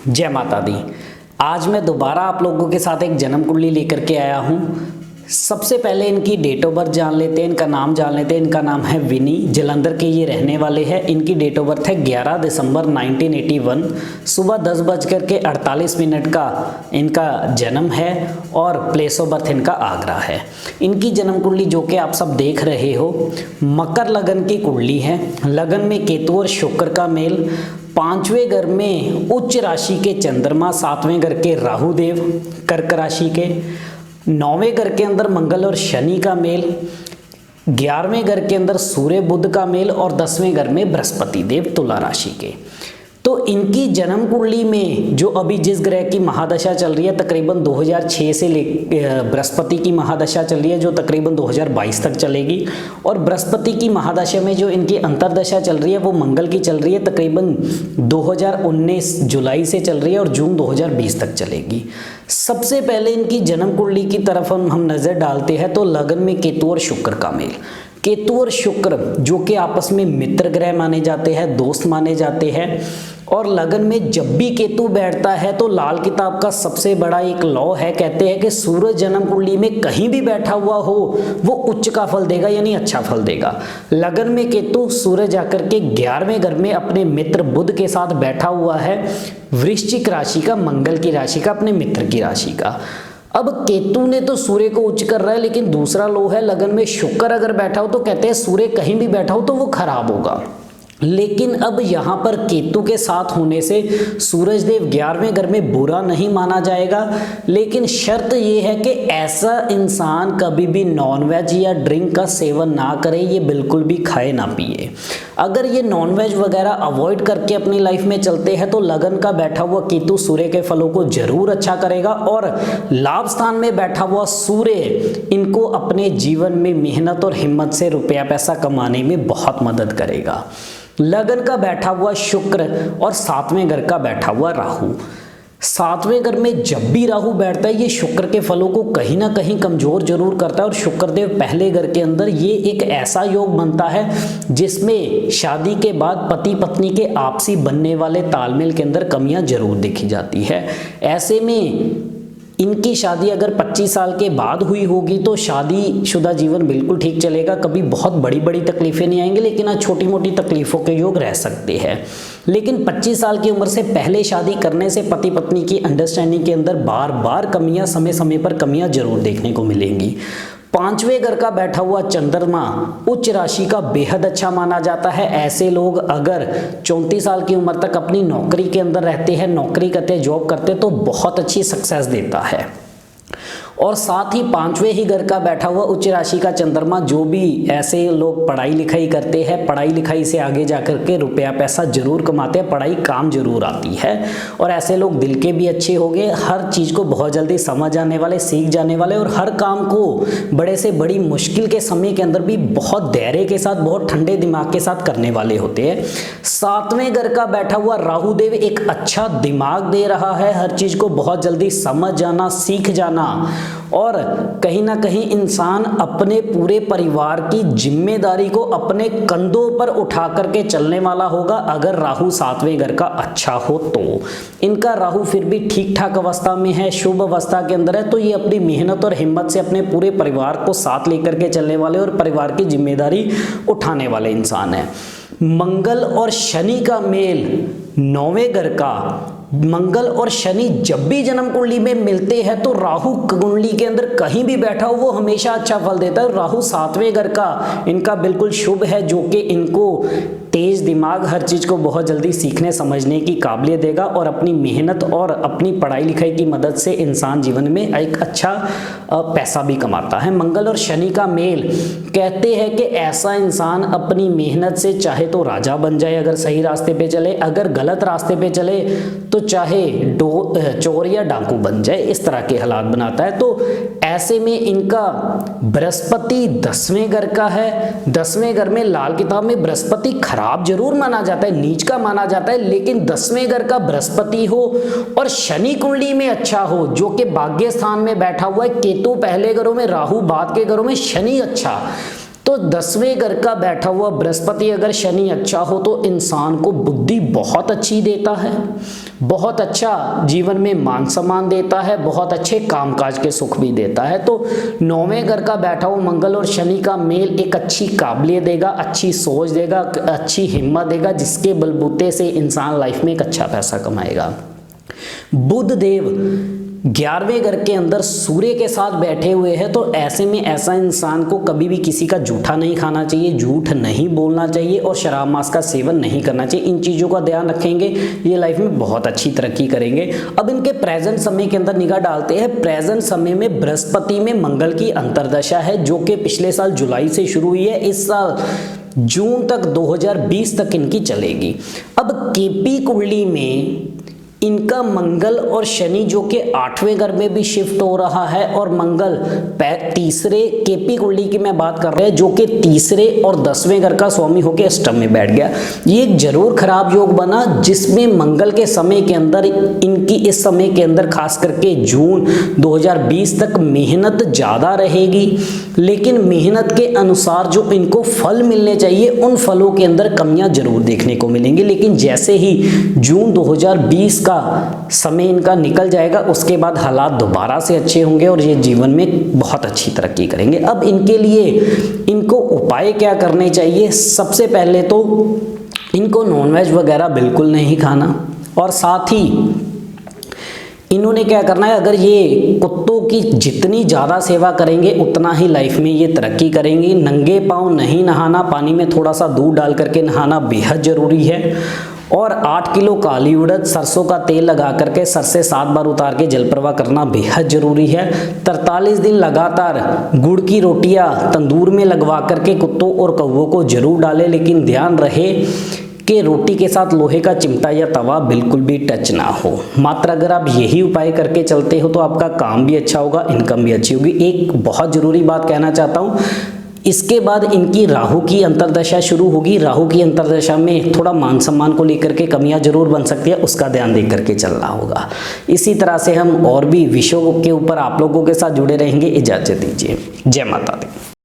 जय माता दी। आज मैं दोबारा आप लोगों के साथ एक जन्म कुंडली लेकर के आया हूँ। सबसे पहले इनकी डेट ऑफ बर्थ जान लेते हैं, इनका नाम जान लेते हैं। इनका नाम है विनी, जलंधर के ये रहने वाले हैं। इनकी डेट ऑफ बर्थ है 11 दिसंबर 1981। सुबह 10:48 का इनका जन्म है और प्लेस ऑफ बर्थ इनका आगरा है। इनकी जन्म कुंडली जो कि आप सब देख रहे हो, मकर लगन की कुंडली है। लगन में केतु और शुक्र का मेल, 5वें घर में उच्च राशि के चंद्रमा, 7वें घर के राहु देव कर्क राशि के, 9वें घर के अंदर मंगल और शनि का मेल, 11वें घर के अंदर सूर्य बुध का मेल और 10वें घर में बृहस्पति देव तुला राशि के। तो इनकी जन्म कुंडली में जो अभी जिस ग्रह की महादशा चल रही है, तकरीबन 2006 से बृहस्पति की महादशा चल रही है जो तकरीबन 2022 तक चलेगी। और बृहस्पति की महादशा में जो इनकी अंतर्दशा चल रही है वो मंगल की चल रही है, तकरीबन 2019 जुलाई से चल रही है और जून 2020 तक चलेगी। सबसे पहले इनकी जन्म कुंडली की तरफ हम नज़र डालते हैं तो लगन में केतु और शुक्र का मेल। केतु और शुक्र जो कि आपस में मित्र ग्रह माने जाते हैं, दोस्त माने जाते हैं। और लगन में जब भी केतु बैठता है तो लाल किताब का सबसे बड़ा एक लॉ है, कहते हैं कि सूरज जन्म कुंडली में कहीं भी बैठा हुआ हो वो उच्च का फल देगा, यानी अच्छा फल देगा। लगन में केतु सूरज आकर के 11वें घर में अपने मित्र बुध के साथ बैठा हुआ है, वृश्चिक राशि का, मंगल की राशि का, अपने मित्र की राशि का। अब केतु ने तो सूर्य को उच्च कर रहा है, लेकिन दूसरा लो है लगन में शुक्र अगर बैठा हो तो कहते हैं सूर्य कहीं भी बैठा हो तो वो खराब होगा। लेकिन अब यहाँ पर केतु के साथ होने से सूरज देव 11वें घर में बुरा नहीं माना जाएगा, लेकिन शर्त ये है कि ऐसा इंसान कभी भी नॉनवेज या ड्रिंक का सेवन ना करे, ये बिल्कुल भी खाए ना पिए। अगर ये नॉनवेज वगैरह अवॉइड करके अपनी लाइफ में चलते हैं तो लगन का बैठा हुआ केतु सूर्य के फलों को जरूर अच्छा करेगा और लाभ स्थान में बैठा हुआ सूर्य इनको अपने जीवन में मेहनत और हिम्मत से रुपया पैसा कमाने में बहुत मदद करेगा। लगन का बैठा हुआ शुक्र और 7वें घर का बैठा हुआ राहु, 7वें घर में जब भी राहु बैठता है ये शुक्र के फलों को कहीं ना कहीं कमजोर जरूर करता है। और शुक्रदेव पहले घर के अंदर ये एक ऐसा योग बनता है जिसमें शादी के बाद पति पत्नी के आपसी बनने वाले तालमेल के अंदर कमियां जरूर देखी जाती है। ऐसे में इनकी शादी अगर 25 साल के बाद हुई होगी तो शादीशुदा जीवन बिल्कुल ठीक चलेगा, कभी बहुत बड़ी बड़ी तकलीफें नहीं आएंगी, लेकिन आज छोटी मोटी तकलीफों के योग रह सकते हैं। लेकिन 25 साल की उम्र से पहले शादी करने से पति पत्नी की अंडरस्टैंडिंग के अंदर बार बार कमियां, समय समय पर कमियां जरूर देखने को मिलेंगी। 5वें घर का बैठा हुआ चंद्रमा उच्च राशि का बेहद अच्छा माना जाता है। ऐसे लोग अगर 34 साल की उम्र तक अपनी नौकरी के अंदर रहते हैं, नौकरी करते, जॉब करते, तो बहुत अच्छी सक्सेस देता है। और साथ ही 5वें ही घर का बैठा हुआ उच्च राशि का चंद्रमा, जो भी ऐसे लोग पढ़ाई लिखाई करते हैं, पढ़ाई लिखाई से आगे जाकर के रुपया पैसा जरूर कमाते हैं, पढ़ाई काम जरूर आती है। और ऐसे लोग दिल के भी अच्छे हो गए, हर चीज़ को बहुत जल्दी समझ आने वाले, सीख जाने वाले और हर काम को बड़े से बड़ी मुश्किल के समय के अंदर भी बहुत धैर्य के साथ, बहुत ठंडे दिमाग के साथ करने वाले होते हैं। 7वें घर का बैठा हुआ राहु देव एक अच्छा दिमाग दे रहा है, हर चीज़ को बहुत जल्दी समझ जाना, सीख जाना और कहीं ना कहीं इंसान अपने पूरे परिवार की जिम्मेदारी को अपने कंधों पर उठा करके चलने वाला होगा अगर राहु 7वें घर का अच्छा हो तो। इनका राहु फिर भी ठीक ठाक अवस्था में है, शुभ अवस्था के अंदर है, तो ये अपनी मेहनत और हिम्मत से अपने पूरे परिवार को साथ लेकर के चलने वाले और परिवार की जिम्मेदारी उठाने वाले इंसान है। मंगल और शनि का मेल 9वें घर का, मंगल और शनि जब भी जन्म कुंडली में मिलते हैं तो राहु कुंडली के अंदर कहीं भी बैठा हो वो हमेशा अच्छा फल देता है। राहु 7वें घर का इनका बिल्कुल शुभ है, जो कि इनको तेज दिमाग, हर चीज को बहुत जल्दी सीखने समझने की काबिलियत देगा और अपनी मेहनत और अपनी पढ़ाई लिखाई की मदद से इंसान जीवन में एक अच्छा पैसा भी कमाता है। मंगल और शनि का मेल कहते हैं कि ऐसा इंसान अपनी मेहनत से चाहे तो राजा बन जाए अगर सही रास्ते पे चले, अगर गलत रास्ते पे चले तो चाहे चोर या डाकू बन जाए, इस तरह के हालात बनाता है। तो ऐसे में इनका बृहस्पति 10वें घर का है। 10वें घर में लाल किताब में बृहस्पति खराब जरूर माना जाता है, नीच का माना जाता है, लेकिन 10वें घर का बृहस्पति हो और शनि कुंडली में अच्छा हो, जो कि भाग्य स्थान में बैठा हुआ है, केतु पहले घरों में, राहु बाद के घरों में, शनि अच्छा, तो 10वें घर का बैठा हुआ बृहस्पति अगर शनि अच्छा हो तो इंसान को बुद्धि बहुत अच्छी देता है, बहुत अच्छा जीवन में मान सम्मान देता है, बहुत अच्छे कामकाज के सुख भी देता है। तो 9वें घर का बैठा हुआ मंगल और शनि का मेल एक अच्छी काबिलियत देगा, अच्छी सोच देगा, अच्छी हिम्मत देगा, जिसके बलबूते से इंसान लाइफ में एक अच्छा पैसा कमाएगा। बुध देव 11वें घर के अंदर सूर्य के साथ बैठे हुए हैं, तो ऐसे में ऐसा इंसान को कभी भी किसी का झूठा नहीं खाना चाहिए, झूठ नहीं बोलना चाहिए और शराब मांस का सेवन नहीं करना चाहिए। इन चीज़ों का ध्यान रखेंगे, ये लाइफ में बहुत अच्छी तरक्की करेंगे। अब इनके प्रेजेंट समय के अंदर निगाह डालते हैं। प्रेजेंट समय में बृहस्पति में मंगल की अंतर्दशा है, जो कि पिछले साल जुलाई से शुरू हुई है, इस साल जून तक 2020 तक इनकी चलेगी। अब केपी कुंडली में इनका मंगल और शनि जो कि 8वें घर में भी शिफ्ट हो रहा है, और मंगल तीसरे केपी कुंडली की मैं बात कर रहा है जो कि तीसरे और 10वें घर का स्वामी होकर अष्टम में बैठ गया। ये एक जरूर खराब योग बना, जिसमें मंगल के समय के अंदर इनकी इस समय के अंदर खास करके जून 2020 तक मेहनत ज़्यादा रहेगी, लेकिन मेहनत के अनुसार जो इनको फल मिलने चाहिए उन फलों के अंदर कमियां जरूर देखने को मिलेंगी। लेकिन जैसे ही जून 2020 का समय इनका निकल जाएगा, उसके बाद हालात दोबारा से अच्छे होंगे और ये जीवन में बहुत अच्छी तरक्की करेंगे। अब इनके लिए इनको उपाय क्या करने चाहिए? सबसे पहले तो इनको नॉनवेज वगैरह बिल्कुल नहीं खाना, और साथ ही इन्होंने क्या करना है, अगर ये कुत्तों की जितनी ज़्यादा सेवा करेंगे उतना ही लाइफ में ये तरक्की करेंगे। नंगे पाँव नहीं नहाना, पानी में थोड़ा सा दूध डाल करके नहाना बेहद ज़रूरी है। और 8 किलो काली उड़द सरसों का तेल लगा करके सर से 7 बार उतार के जल प्रवाह करना बेहद ज़रूरी है। 43 दिन लगातार गुड़ की रोटियां तंदूर में लगवा करके कुत्तों और कौवों को जरूर डालें, लेकिन ध्यान रहे कि रोटी के साथ लोहे का चिमटा या तवा बिल्कुल भी टच ना हो। मात्र अगर आप यही उपाय करके चलते हो तो आपका काम भी अच्छा होगा, इनकम भी अच्छी होगी। एक बहुत ज़रूरी बात कहना चाहता हूँ, इसके बाद इनकी राहु की अंतर्दशा शुरू होगी। राहु की अंतर्दशा में थोड़ा मान सम्मान को लेकर के कमियां जरूर बन सकती है, उसका ध्यान देख करके चलना होगा। इसी तरह से हम और भी विषयों के ऊपर आप लोगों के साथ जुड़े रहेंगे। इजाज़त दीजिए। जय माता दी।